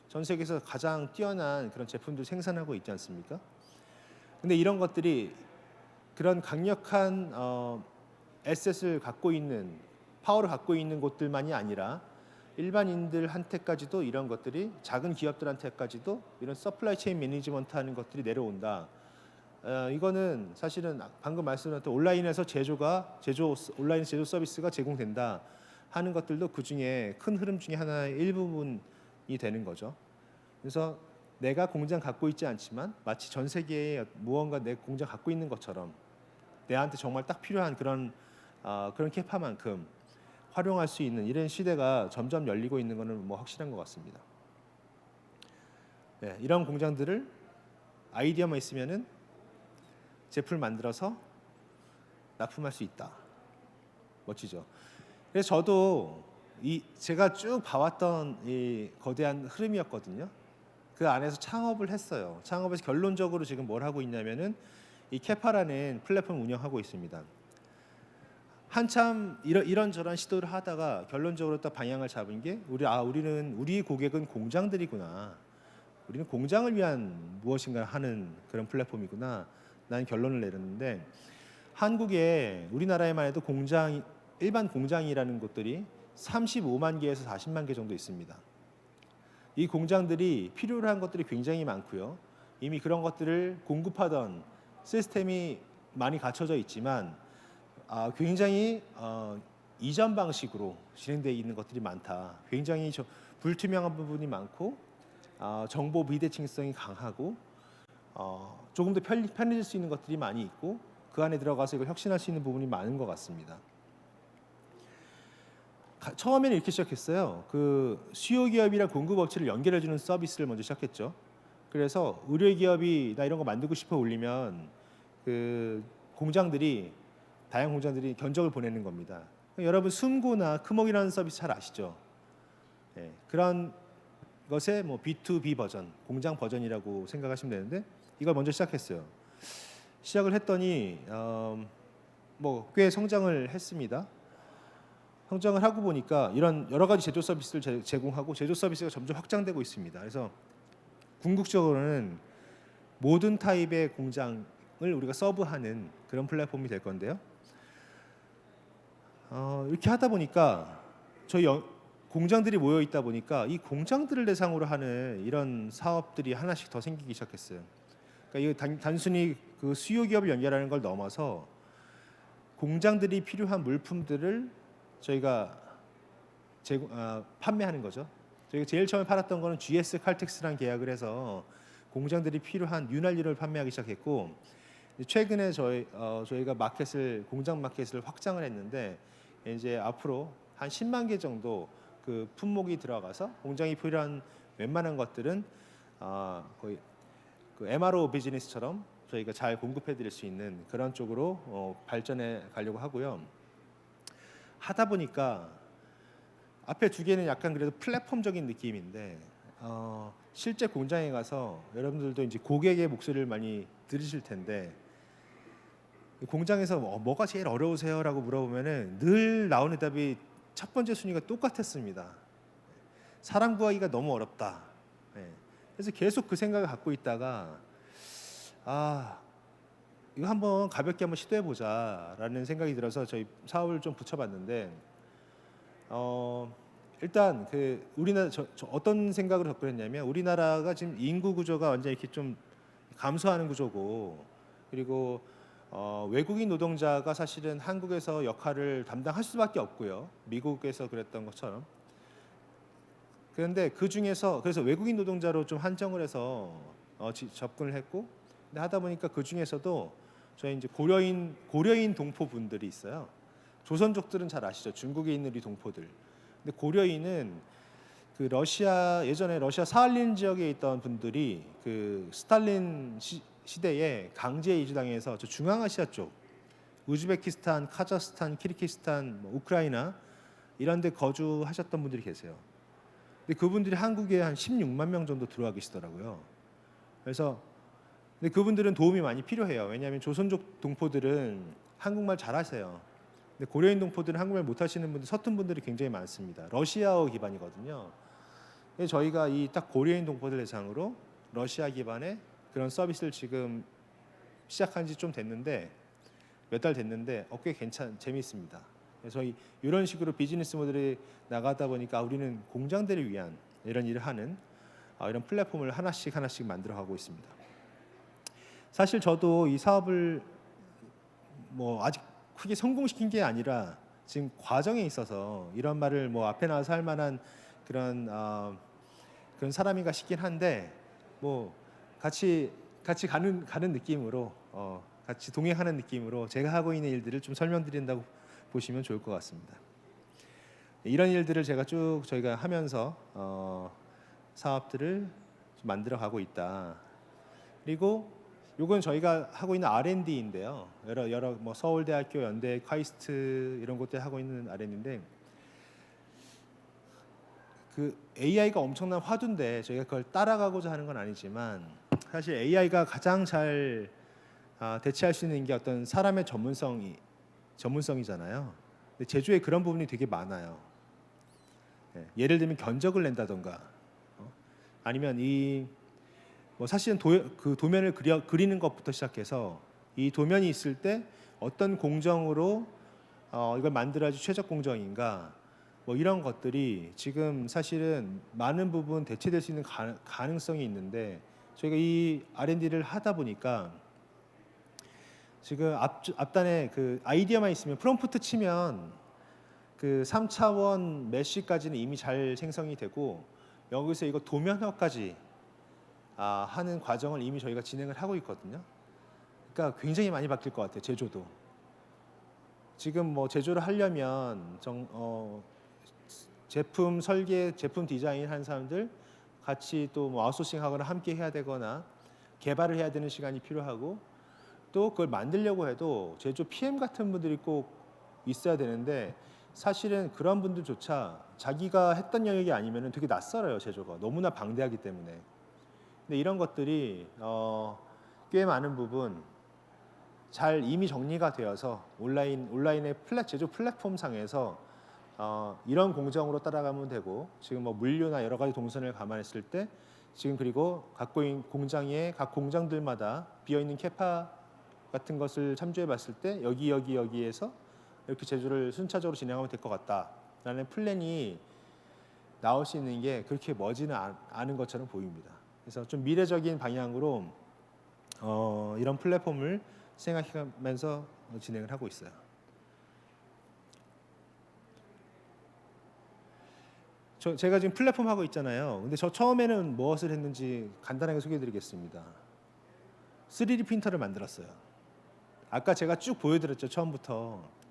전 세계에서 가장 뛰어난 그런 제품들 생산하고 있지 않습니까? 근데 이런 것들이 그런 강력한 에셋을 갖고 있는 파워를 갖고 있는 곳들만이 아니라 일반인들한테까지도 이런 것들이 작은 기업들한테까지도 이런 서플라이 체인 매니지먼트 하는 것들이 내려온다. 이거는 사실은 방금 말씀드렸던 온라인에서 온라인 제조 서비스가 제공된다 하는 것들도 그 중에 큰 흐름 중에 하나의 일부분이 되는 거죠. 그래서 내가 공장 갖고 있지 않지만 마치 전 세계에 무언가 내 공장 갖고 있는 것처럼 내한테 정말 딱 필요한 그런 캐파만큼 활용할 수 있는 이런 시대가 점점 열리고 있는 것은 뭐 확실한 것 같습니다. 네, 이런 공장들을 아이디어만 있으면은 제품을 만들어서 납품할 수 있다. 멋지죠. 그래서 저도 제가 쭉 봐왔던 이 거대한 흐름이었거든요. 그 안에서 창업을 했어요. 창업에서 결론적으로 지금 뭘 하고 있냐면은 이 캐파라는 플랫폼을 운영하고 있습니다. 한참 이런저런 시도를 하다가 결론적으로 딱 방향을 잡은 게 우리 고객은 공장들이구나. 우리는 공장을 위한 무엇인가 하는 그런 플랫폼이구나. 라는 결론을 내렸는데 한국에 우리나라에만 해도 일반 공장이라는 곳들이 35만 개에서 40만 개 정도 있습니다. 이 공장들이 필요로 한 것들이 굉장히 많고요. 이미 그런 것들을 공급하던 시스템이 많이 갖춰져 있지만 굉장히 이전 방식으로 진행되어 있는 것들이 많다. 굉장히 불투명한 부분이 많고 정보 비대칭성이 강하고 조금 더 편해질 수 있는 것들이 많이 있고 그 안에 들어가서 이걸 혁신할 수 있는 부분이 많은 것 같습니다. 처음에는 이렇게 시작했어요. 그 수요 기업이랑 공급 업체를 연결해주는 서비스를 먼저 시작했죠. 그래서 의뢰 기업이 나 이런 거 만들고 싶어 올리면 그 다양한 공장들이 견적을 보내는 겁니다. 여러분 숨고나 크목이라는 서비스 잘 아시죠? 네, 그런 것의 뭐 B2B 버전, 공장 버전이라고 생각하시면 되는데 이걸 먼저 시작했어요. 시작을 했더니 뭐 꽤 성장을 했습니다. 성장을 하고 보니까 이런 여러 가지 제조 서비스를 제공하고 제조 서비스가 점점 확장되고 있습니다. 그래서 궁극적으로는 모든 타입의 공장을 우리가 서브하는 그런 플랫폼이 될 건데요. 이렇게 하다 보니까 저희 공장들이 모여 있다 보니까 이 공장들을 대상으로 하는 이런 사업들이 하나씩 더 생기기 시작했어요. 그러니까 이거 단순히 그 수요 기업을 연결하는 걸 넘어서 공장들이 필요한 물품들을 저희가 판매하는 거죠. 저희가 제일 처음에 팔았던 거는 GS 칼텍스랑 계약을 해서 공장들이 필요한 윤활유를 판매하기 시작했고 최근에 저희가 공장 마켓을 확장을 했는데 이제 앞으로 한 10만 개 정도 그 품목이 들어가서 공장이 필요한 웬만한 것들은 거의 그 MRO 비즈니스처럼 저희가 잘 공급해드릴 수 있는 그런 쪽으로 발전해 가려고 하고요. 하다 보니까 앞에 두 개는 약간 그래도 플랫폼적인 느낌인데 실제 공장에 가서 여러분들도 이제 고객의 목소리를 많이 들으실 텐데 공장에서 뭐가 제일 어려우세요라고 물어보면은 늘 나오는 답이 첫 번째 순위가 똑같았습니다. 사람 구하기가 너무 어렵다. 그래서 계속 그 생각을 갖고 있다가 이거 한번 가볍게 한번 시도해 보자라는 생각이 들어서 저희 사업을 좀 붙여봤는데 일단 그 우리나라 저 어떤 생각으로 접근했냐면 우리나라가 지금 인구 구조가 완전히 이렇게 좀 감소하는 구조고 그리고 외국인 노동자가 사실은 한국에서 역할을 담당할 수밖에 없고요. 미국에서 그랬던 것처럼. 그런데 그 중에서 그래서 외국인 노동자로 좀 한정을 해서 접근을 했고 근데 하다 보니까 그 중에서도 저희 이제 고려인 동포분들이 있어요. 조선족들은 잘 아시죠? 중국에 있는 우리 동포들. 근데 고려인은 그 예전에 러시아 사할린 지역에 있던 분들이 그 스탈린 시대에 강제 이주당해서 저 중앙아시아 쪽 우즈베키스탄, 카자흐스탄, 키르기스탄, 우크라이나 이런 데 거주하셨던 분들이 계세요. 근데 그분들이 한국에 한 16만 명 정도 들어와 계시더라고요. 그래서 근데 그분들은 도움이 많이 필요해요. 왜냐하면 조선족 동포들은 한국말 잘하세요. 근데 고려인 동포들은 한국말 못하시는 분들, 서툰 분들이 굉장히 많습니다. 러시아어 기반이거든요. 그래서 저희가 이 딱 고려인 동포들 대상으로 러시아 기반의 그런 서비스를 지금 시작한 지 좀 됐는데 몇 달 됐는데 꽤 재미있습니다. 그래서 이런 식으로 비즈니스 모델이 나가다 보니까 우리는 공장들을 위한 이런 일을 하는 이런 플랫폼을 하나씩 만들어 가고 있습니다. 사실 저도 이 사업을 뭐 아직 크게 성공시킨 게 아니라 지금 과정에 있어서 이런 말을 뭐 앞에 나와서 할 만한 그런 사람인가 싶긴 한데 뭐 같이 가는 느낌으로 같이 동행하는 느낌으로 제가 하고 있는 일들을 좀 설명드린다고 보시면 좋을 것 같습니다. 이런 일들을 제가 쭉 저희가 하면서 사업들을 좀 만들어 가고 있다. 그리고 요건 저희가 하고 있는 R&D인데요. 여러 뭐 서울대학교, 연대, 카이스트 이런 곳들 하고 있는 R&D인데 그 AI가 엄청난 화두인데 저희가 그걸 따라가고자 하는 건 아니지만 사실 AI가 가장 잘 대체할 수 있는 게 어떤 사람의 전문성이잖아요. 근데 제조에 그런 부분이 되게 많아요. 예를 들면 견적을 낸다던가 아니면 뭐 사실은 그 도면을 그리는 것부터 시작해서 이 도면이 있을 때 어떤 공정으로 이걸 만들어야지 최적 공정인가 뭐 이런 것들이 지금 사실은 많은 부분 대체될 수 있는 가능성이 있는데 저희가 이 R&D를 하다 보니까 지금 앞단에 그 아이디어만 있으면 프롬프트 치면 그 3차원 메쉬까지는 이미 잘 생성이 되고 여기서 이거 도면화까지 하는 과정을 이미 저희가 진행을 하고 있거든요. 그러니까 굉장히 많이 바뀔 것 같아요. 제조도. 지금 뭐 제조를 하려면 제품 설계, 제품 디자인 하는 사람들 같이 또 뭐 아웃소싱하거나 함께 해야 되거나 개발을 해야 되는 시간이 필요하고 또 그걸 만들려고 해도 제조 PM 같은 분들이 꼭 있어야 되는데 사실은 그런 분들조차 자기가 했던 영역이 아니면 되게 낯설어요. 제조가 너무나 방대하기 때문에. 근데 이런 것들이 꽤 많은 부분 잘 이미 정리가 되어서 온라인의 제조 플랫폼 상에서 이런 공정으로 따라가면 되고 지금 뭐 물류나 여러 가지 동선을 감안했을 때 지금 그리고 갖고 있는 공장에 각 공장들마다 비어 있는 캐파 같은 것을 참조해 봤을 때 여기에서 이렇게 제조를 순차적으로 진행하면 될 것 같다라는 플랜이 나올 수 있는 게 그렇게 머지는 않은 것처럼 보입니다. 그래서 좀 미래적인 방향으로 이런 플랫폼을 생각하면서 진행을 하고 있어요. 제가 지금 플랫폼 하고 있잖아요. 근데 저 처음에는 무엇을 했는지 간단하게 소개해드리겠습니다. 3D 프린터를 만들었어요. 아까 제가 쭉 보여드렸죠, 처음부터.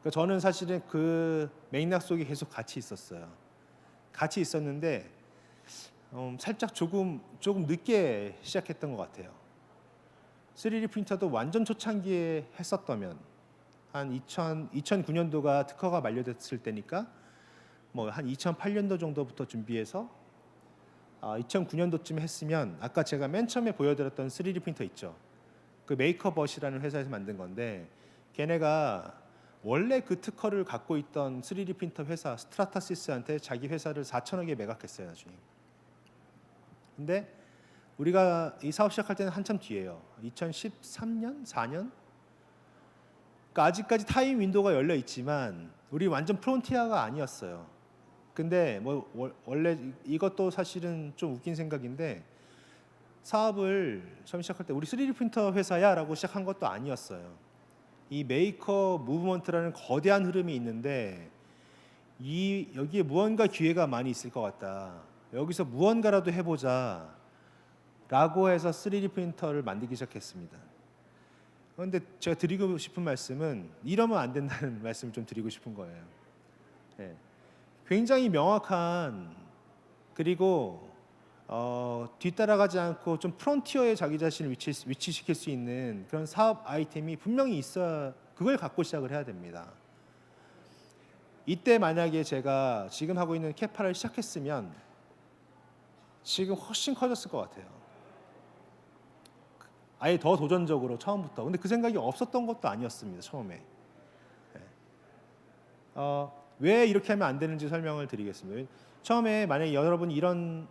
그러니까 저는 사실은 그 맥락 속에 계속 같이 있었어요. 같이 있었는데 살짝 조금 늦게 시작했던 것 같아요. 3D 프린터도 완전 초창기에 했었다면 한 2009년도가 특허가 만료됐을 때니까 뭐 한 2008년도 정도부터 준비해서 2009년도쯤 했으면 아까 제가 맨 처음에 보여드렸던 3D 프린터 있죠. 그 메이커벗이라는 회사에서 만든 건데 걔네가 원래 그 특허를 갖고 있던 3D 프린터 회사 스트라타시스한테 자기 회사를 4천억에 매각했어요 나중에. 근데 우리가 이 사업 시작할 때는 한참 뒤에요. 2013년, 4년. 그러니까 아직까지 타임 윈도우가 열려 있지만 우리 완전 프론티어가 아니었어요. 근데 뭐 원래 이것도 사실은 좀 웃긴 생각인데 사업을 처음 시작할 때 우리 3D 프린터 회사야라고 시작한 것도 아니었어요. 이 메이커 무브먼트라는 거대한 흐름이 있는데 여기에 무언가 기회가 많이 있을 것 같다. 여기서 무언가라도 해보자 라고 해서 3D 프린터를 만들기 시작했습니다. 그런데 제가 드리고 싶은 말씀은 이러면 안 된다는 말씀을 좀 드리고 싶은 거예요. 네. 굉장히 명확한 그리고 뒤따라가지 않고 좀 프론티어에 자기 자신을 위치시킬 수 있는 그런 사업 아이템이 분명히 있어야 그걸 갖고 시작을 해야 됩니다. 이때 만약에 제가 지금 하고 있는 캐파를 시작했으면 지금 훨씬 커졌을 것 같아요. 아예 더 도전적으로 처음부터. 근데 그 생각이 없었던 것도 아니었습니다. 처음에. 왜 이렇게 하면 안 되는지 설명을 드리겠습니다. 처음에 만약에 여러분 이런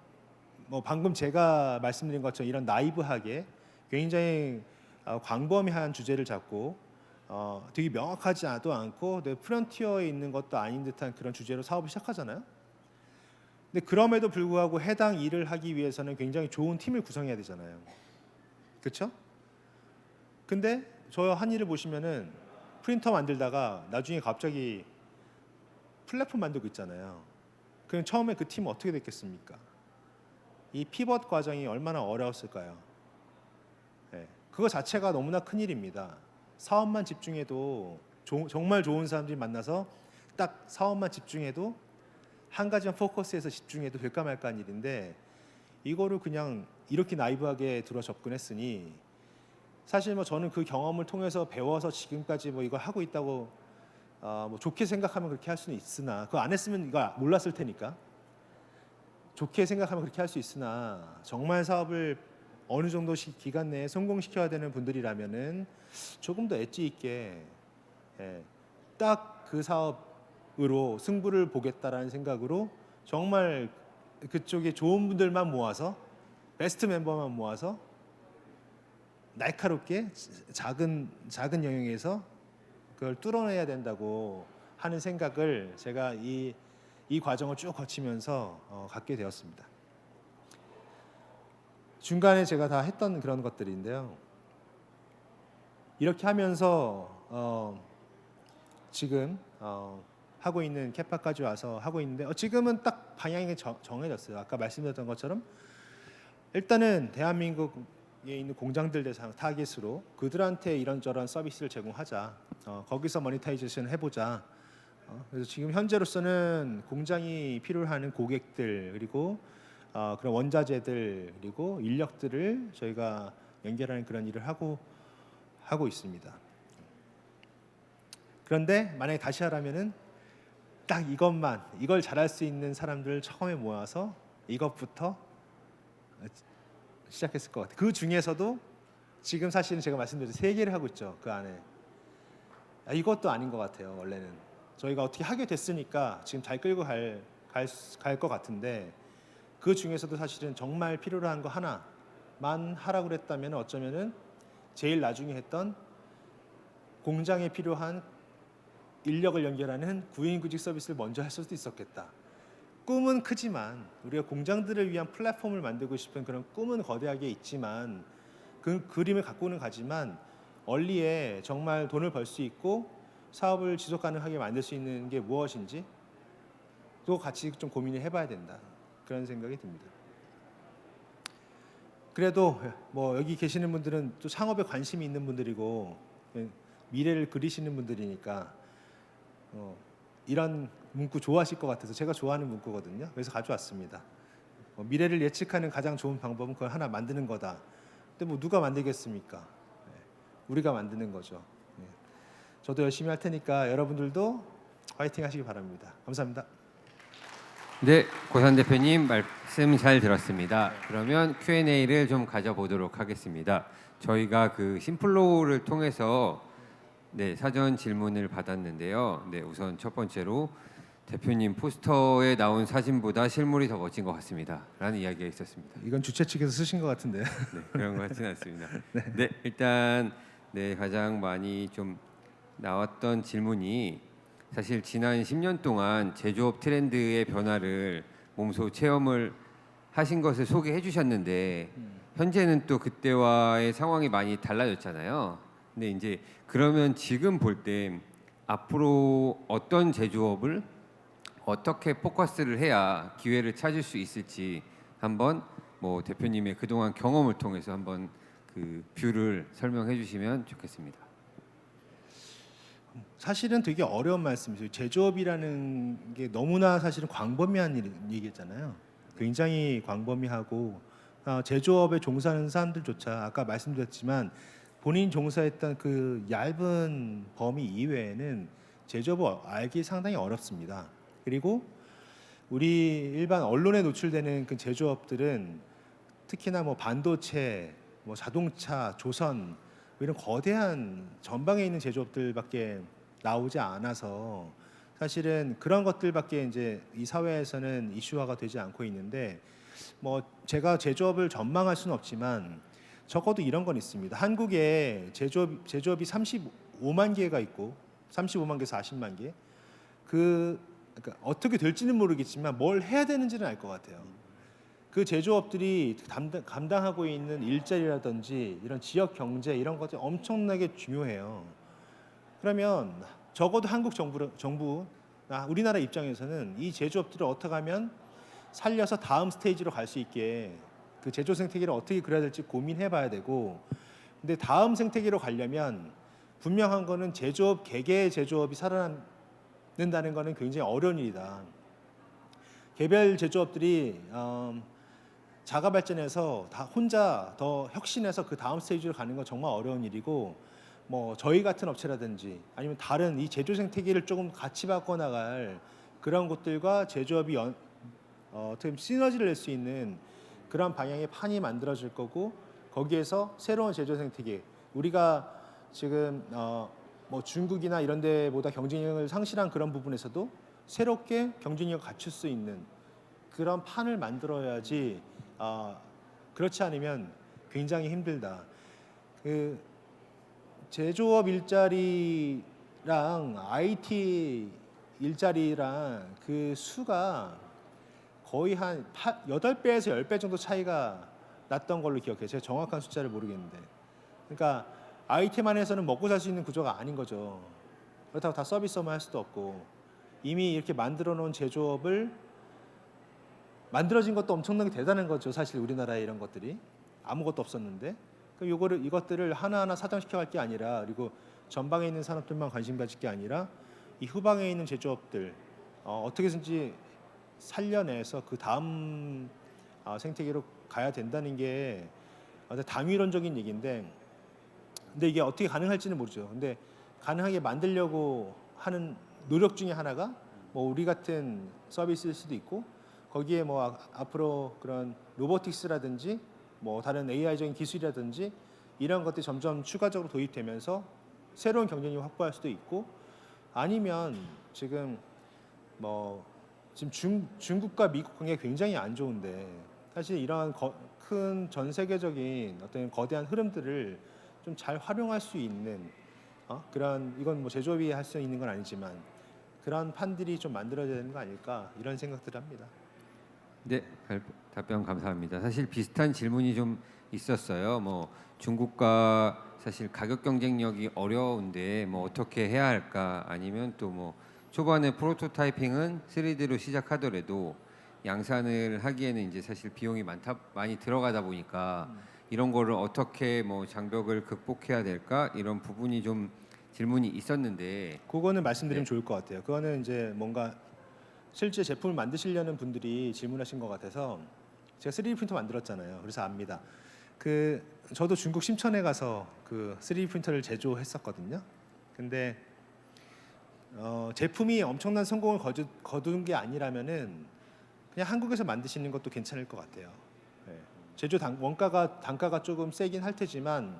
뭐 방금 제가 말씀드린 것처럼 이런 나이브하게 굉장히 광범위한 주제를 잡고 되게 명확하지도 않고 프론티어에 있는 것도 아닌 듯한 그런 주제로 사업을 시작하잖아요. 근데 그럼에도 불구하고 해당 일을 하기 위해서는 굉장히 좋은 팀을 구성해야 되잖아요. 그렇죠? 근데 저 한 일을 보시면은 프린터 만들다가 나중에 갑자기 플랫폼 만들고 있잖아요. 그럼 처음에 그 팀은 어떻게 됐겠습니까? 이 피벗 과정이 얼마나 어려웠을까요? 네, 그거 자체가 너무나 큰 일입니다. 사업만 집중해도 정말 좋은 사람들이 만나서 딱 사업만 집중해도 한 가지만 포커스해서 집중해도 될까 말까 한 일인데 이거를 그냥 이렇게 나이브하게 들어 접근했으니 사실 뭐 저는 그 경험을 통해서 배워서 지금까지 뭐 이걸 하고 있다고 뭐 좋게 생각하면 그렇게 할 수는 있으나 그거 안 했으면 이거 몰랐을 테니까 좋게 생각하면 그렇게 할 수 있으나 정말 사업을 어느 정도 기간 내에 성공시켜야 되는 분들이라면은 조금 더 엣지 있게 딱 그 사업으로 승부를 보겠다라는 생각으로 정말 그쪽에 좋은 분들만 모아서 베스트 멤버만 모아서 날카롭게 작은 영역에서 그걸 뚫어내야 된다고 하는 생각을 제가 이 과정을 쭉 거치면서 갖게 되었습니다. 중간에 제가 다 했던 그런 것들인데요. 이렇게 하면서 지금 하고 있는 캐파까지 와서 하고 있는데 지금은 딱 방향이 정해졌어요. 아까 말씀드렸던 것처럼 일단은 대한민국에 있는 공장들 대상 타깃으로 그들한테 이런저런 서비스를 제공하자. 거기서 모니타이제이션 해보자. 그래서 지금 현재로서는 공장이 필요하는 고객들 그리고 그런 원자재들 그리고 인력들을 저희가 연결하는 그런 일을 하고 있습니다. 그런데 만약에 다시 하라면은 딱 이걸 잘할 수 있는 사람들을 처음에 모아서 이것부터 시작했을 것 같아요. 그 중에서도 지금 사실은 제가 말씀드린 3개를 하고 있죠. 그 안에 이것도 아닌 것 같아요. 원래는 저희가 어떻게 하게 됐으니까 지금 잘 끌고 갈 것 같은데 그 중에서도 사실은 정말 필요로 한 거 하나만 하라고 그랬다면 어쩌면은 제일 나중에 했던 공장에 필요한 인력을 연결하는 구인구직 서비스를 먼저 할 수도 있었겠다. 꿈은 크지만 우리가 공장들을 위한 플랫폼을 만들고 싶은 그런 꿈은 거대하게 있지만 그 그림을 갖고는 가지만 얼리에 정말 돈을 벌 수 있고 사업을 지속 가능하게 만들 수 있는 게 무엇인지 또 같이 좀 고민을 해봐야 된다. 그런 생각이 듭니다. 그래도 뭐 여기 계시는 분들은 또 창업에 관심이 있는 분들이고 미래를 그리시는 분들이니까 이런 문구 좋아하실 것 같아서 제가 좋아하는 문구거든요. 그래서 가져왔습니다. 미래를 예측하는 가장 좋은 방법은 그걸 하나 만드는 거다. 근데 뭐 누가 만들겠습니까? 우리가 만드는 거죠. 저도 열심히 할 테니까 여러분들도 화이팅 하시기 바랍니다. 감사합니다. 네, 고산 대표님 말씀 잘 들었습니다. 그러면 Q&A를 좀 가져보도록 하겠습니다. 저희가 그 심플로우를 통해서 사전 질문을 받았는데요. 우선 첫 번째로 대표님 포스터에 나온 사진보다 실물이 더 멋진 것 같습니다.라는 이야기가 있었습니다. 이건 주최 측에서 쓰신 것 같은데. 네, 그런 것 같지는 않습니다. 네, 일단 가장 많이 좀 나왔던 질문이 사실 지난 10년 동안 제조업 트렌드의 변화를 몸소 체험을 하신 것을 소개해 주셨는데 현재는 또 그때와의 상황이 많이 달라졌잖아요. 근데 이제 그러면 지금 볼 때 앞으로 어떤 제조업을 어떻게 포커스를 해야 기회를 찾을 수 있을지 한번 뭐 대표님의 그동안 경험을 통해서 한번 그 뷰를 설명해 주시면 좋겠습니다. 사실은 되게 어려운 말씀이죠. 제조업이라는 게 너무나 사실은 광범위한 얘기잖아요. 굉장히 광범위하고 제조업에 종사하는 사람들조차 아까 말씀드렸지만 본인 종사했던 그 얇은 범위 이외에는 제조업을 알기 상당히 어렵습니다. 그리고 우리 일반 언론에 노출되는 그 제조업들은 특히나 뭐 반도체, 뭐 자동차, 조선 뭐 이런 거대한 전방에 있는 제조업들밖에 나오지 않아서 사실은 그런 것들밖에 이제 이 사회에서는 이슈화가 되지 않고 있는데 뭐 제가 제조업을 전망할 수는 없지만 적어도 이런 건 있습니다. 한국에 제조업이 35만 개가 있고 35만 개에서 40만 개. 그러니까 어떻게 될지는 모르겠지만 뭘 해야 되는지는 알 것 같아요. 그 제조업들이 감당하고 있는 일자리라든지 이런 지역 경제 이런 것들이 엄청나게 중요해요. 그러면 적어도 한국 정부나 우리나라 입장에서는 이 제조업들을 어떻게 하면 살려서 다음 스테이지로 갈 수 있게 그 제조 생태계를 어떻게 그려야 될지 고민해봐야 되고, 근데 다음 생태계로 가려면 분명한 거는 개개의 제조업이 살아남는다는 거는 굉장히 어려운 일이다. 개별 제조업들이 자가 발전해서 다 혼자 더 혁신해서 그 다음 스테이지로 가는 건 정말 어려운 일이고, 뭐 저희 같은 업체라든지 아니면 다른 이 제조 생태계를 조금 같이 바꿔 나갈 그런 곳들과 제조업이 어떻게 시너지를 낼 수 있는 그런 방향의 판이 만들어질 거고, 거기에서 새로운 제조 생태계, 우리가 지금 뭐 중국이나 이런 데보다 경쟁력을 상실한 그런 부분에서도 새롭게 경쟁력을 갖출 수 있는 그런 판을 만들어야지. 그렇지 않으면 굉장히 힘들다. 그 제조업 일자리랑 IT 일자리랑 그 수가 거의 한 8배에서 10배 정도 차이가 났던 걸로 기억해요. 제가 정확한 숫자를 모르겠는데. 그러니까 IT만 해서는 먹고 살 수 있는 구조가 아닌 거죠. 그렇다고 다 서비스업만 할 수도 없고, 이미 이렇게 만들어 놓은 제조업을 만들어진 것도 엄청나게 대단한 거죠. 사실 우리나라에 이런 것들이 아무것도 없었는데 이것들을 하나하나 사장시켜 갈 게 아니라, 그리고 전방에 있는 산업들만 관심 가질 게 아니라 이 후방에 있는 제조업들 어떻게든지 살려내서 그 다음 생태계로 가야 된다는 게 당위론적인 얘기인데, 근데 이게 어떻게 가능할지는 모르죠. 근데 가능하게 만들려고 하는 노력 중에 하나가 뭐 우리 같은 서비스일 수도 있고, 거기에 뭐 앞으로 그런 로보틱스라든지 뭐 다른 AI적인 기술이라든지 이런 것들이 점점 추가적으로 도입되면서 새로운 경쟁력을 확보할 수도 있고, 아니면 지금 중국과 미국 관계가 굉장히 안 좋은데 사실 이러한 큰 전 세계적인 어떤 거대한 흐름들을 좀 잘 활용할 수 있는 그런, 이건 뭐 제조업이 할 수 있는 건 아니지만 그런 판들이 좀 만들어져야 되는 거 아닐까, 이런 생각들을 합니다. 네, 답변 감사합니다. 사실 비슷한 질문이 좀 있었어요. 뭐 중국과 사실 가격 경쟁력이 어려운데 뭐 어떻게 해야 할까, 아니면 또 뭐 초반에 프로토타이핑은 3D로 시작하더라도 양산을 하기에는 이제 사실 비용이 많이 들어가다 보니까 이런 거를 어떻게 뭐 장벽을 극복해야 될까, 이런 부분이 좀 질문이 있었는데, 그거는 말씀드리면 네. 좋을 것 같아요. 그거는 이제 뭔가 실제 제품을 만드시려는 분들이 질문하신 것 같아서, 제가 3D 프린터 만들었잖아요. 그래서 압니다. 저도 중국 심천에 가서 그 3D 프린터를 제조했었거든요. 근데 제품이 엄청난 성공을 거둔 게 아니라면은 그냥 한국에서 만드시는 것도 괜찮을 것 같아요. 제조 단가가 조금 세긴 할 테지만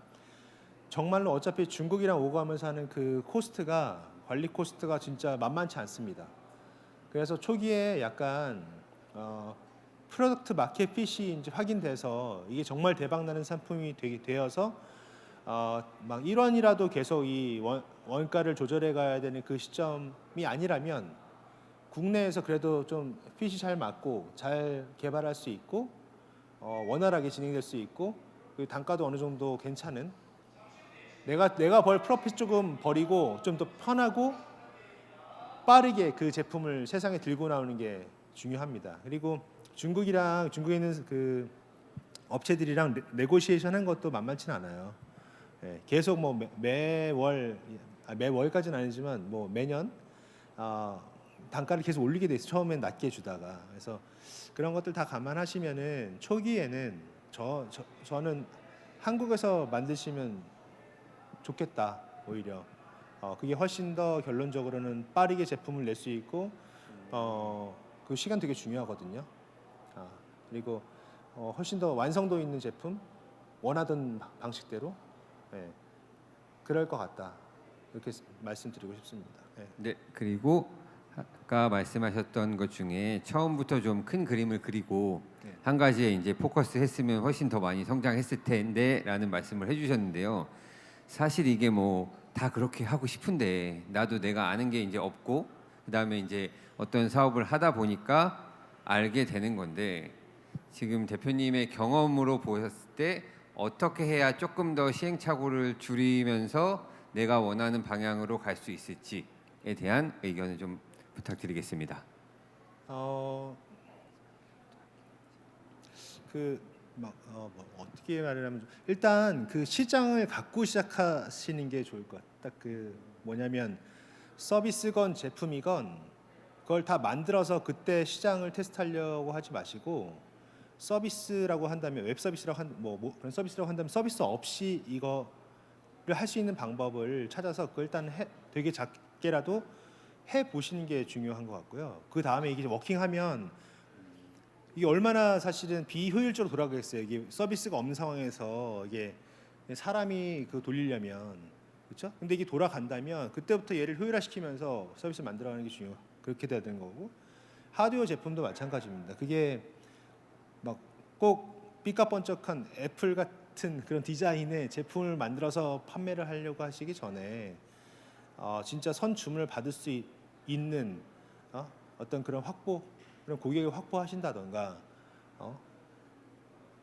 정말로 어차피 중국이랑 오가면서 하는 그 코스트가, 관리 코스트가 진짜 만만치 않습니다. 그래서 초기에 약간 프로덕트 마켓 핏이 이제 확인돼서 이게 정말 대박 나는 상품이 되어서 막 1원이라도 계속 이 원가를 조절해 가야 되는 그 시점이 아니라면 국내에서 그래도 좀 핏이 잘 맞고 잘 개발할 수 있고 원활하게 진행될 수 있고 그 단가도 어느 정도 괜찮은 내가 벌 프로핏 조금 버리고 좀 더 편하고 빠르게 그 제품을 세상에 들고 나오는 게 중요합니다. 그리고 중국에 있는 그 업체들이랑 네고시에이션 한 것도 만만치는 않아요. 예, 계속 뭐 매월까지는 아니지만 뭐 매년 단가를 계속 올리게 돼 있어. 처음엔 낮게 주다가. 그래서 그런 것들 다 감안하시면은 초기에는 저는 한국에서 만드시면 좋겠다. 오히려 그게 훨씬 더 결론적으로는 빠르게 제품을 낼 수 있고 그 시간 되게 중요하거든요. 그리고 훨씬 더 완성도 있는 제품 원하던 방식대로 그럴 것 같다. 이렇게 말씀드리고 싶습니다. 네, 그리고 아까 말씀하셨던 것 중에 처음부터 좀 큰 그림을 그리고 네. 한 가지에 이제 포커스 했으면 훨씬 더 많이 성장했을 텐데라는 말씀을 해주셨는데요. 사실 이게 뭐 다 그렇게 하고 싶은데 나도 내가 아는 게 이제 없고 그다음에 이제 어떤 사업을 하다 보니까 알게 되는 건데 지금 대표님의 경험으로 보셨을 때 어떻게 해야 조금 더 시행착오를 줄이면서 내가 원하는 방향으로 갈 수 있을지에 대한 의견을 좀 부탁드리겠습니다. 어떻게 말을 하면 일단 그 시장을 갖고 시작하시는 게 좋을 것 같아요. 딱 그 뭐냐면 서비스건 제품이건 그걸 다 만들어서 그때 시장을 테스트하려고 하지 마시고 서비스라고 한다면 웹 서비스라고 뭐 그런 서비스라고 한다면 서비스 없이 이거를 할 수 있는 방법을 찾아서 그걸 일단 되게 작게라도 해 보시는 게 중요한 것 같고요. 그 다음에 이게 워킹하면 이게 얼마나 사실은 비효율적으로 돌아가겠어요. 이게 서비스가 없는 상황에서 이게 사람이 그 돌리려면 그렇죠? 근데 이게 돌아간다면 그때부터 얘를 효율화시키면서 서비스 만들어가는 게 그렇게 돼야 되는 거고 하드웨어 제품도 마찬가지입니다. 그게 막 꼭 삐까번쩍한 애플 같은 그런 디자인의 제품을 만들어서 판매를 하려고 하시기 전에 진짜 선 주문을 받을 수 있는 어떤 그런 그런 고객을 확보하신다던가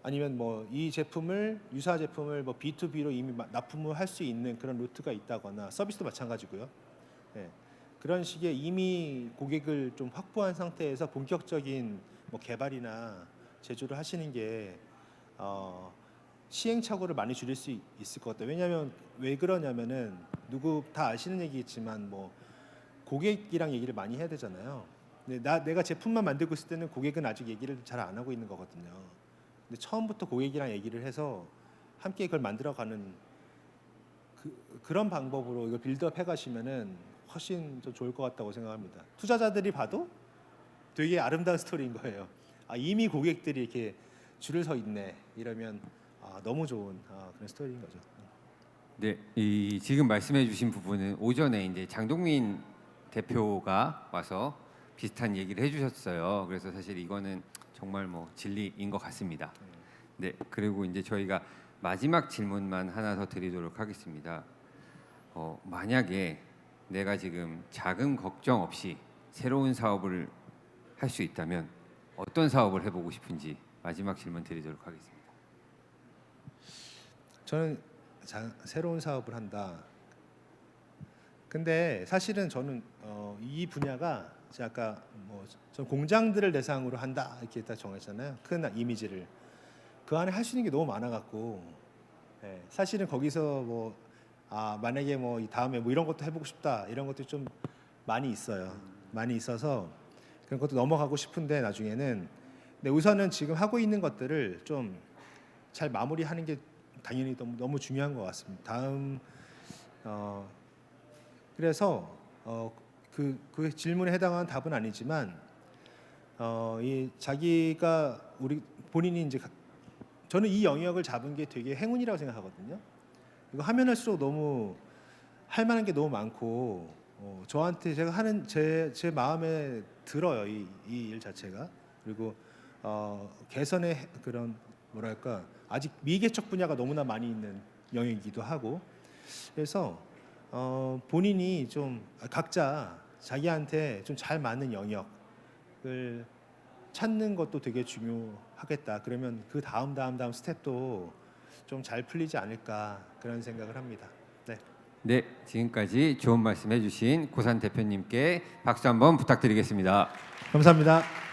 아니면 뭐 이 제품을 유사 제품을 뭐 B2B로 이미 납품을 할 수 있는 그런 루트가 있다거나 서비스도 마찬가지고요. 예. 그런 식의 이미 고객을 좀 확보한 상태에서 본격적인 뭐 개발이나 제조를 하시는 게 시행착오를 많이 줄일 수 있을 것 같아요. 왜냐하면 왜 그러냐면은 누구 다 아시는 얘기겠지만 뭐 고객이랑 얘기를 많이 해야 되잖아요. 근데 내가 제품만 만들고 있을 때는 고객은 아직 얘기를 잘 안 하고 있는 거거든요. 근데 처음부터 고객이랑 얘기를 해서 함께 그걸 만들어가는 그런 방법으로 이걸 빌드업 해가시면은 훨씬 더 좋을 것 같다고 생각합니다. 투자자들이 봐도 되게 아름다운 스토리인 거예요. 이미 고객들이 이렇게 줄을 서 있네 이러면 너무 좋은 그런 스토리인 거죠. 네, 이 지금 말씀해주신 부분은 오전에 이제 장동민 대표가 와서 비슷한 얘기를 해주셨어요. 그래서 사실 이거는 정말 뭐 진리인 것 같습니다. 네, 그리고 이제 저희가 마지막 질문만 하나 더 드리도록 하겠습니다. 만약에 내가 지금 자금 걱정 없이 새로운 사업을 할 수 있다면 어떤 사업을 해보고 싶은지 마지막 질문 드리도록 하겠습니다. 저는 새로운 사업을 한다. 근데 사실은 저는 이 분야가 제가 아까 전 공장들을 대상으로 한다 이렇게 딱 정했잖아요. 큰 이미지를 그 안에 할 수 있는 게 너무 많아갖고 사실은 거기서 만약에 이 다음에 이런 것도 해보고 싶다 이런 것도 좀 많이 있어요. 많이 있어서 그런 것도 넘어가고 싶은데 나중에는 근데 우선은 지금 하고 있는 것들을 좀 잘 마무리하는 게 당연히 너무 중요한 것 같습니다. 다음 그래서 그 질문에 해당하는 답은 아니지만 이 자기가 본인이 이제 저는 이 영역을 잡은 게 되게 행운이라고 생각하거든요. 이거 하면 할수록 너무 할 만한 게 너무 많고 저한테 제가 하는 제 마음에 들어요, 이 일 자체가. 그리고 개선의 그런 뭐랄까 아직 미개척 분야가 너무나 많이 있는 영역이기도 하고, 그래서 본인이 좀 각자 자기한테 좀 잘 맞는 영역을 찾는 것도 되게 중요하겠다. 그러면 그 다음 스텝도 좀 잘 풀리지 않을까 그런 생각을 합니다. 네, 네, 지금까지 좋은 말씀해 주신 고산 대표님께 박수 한번 부탁드리겠습니다. 감사합니다.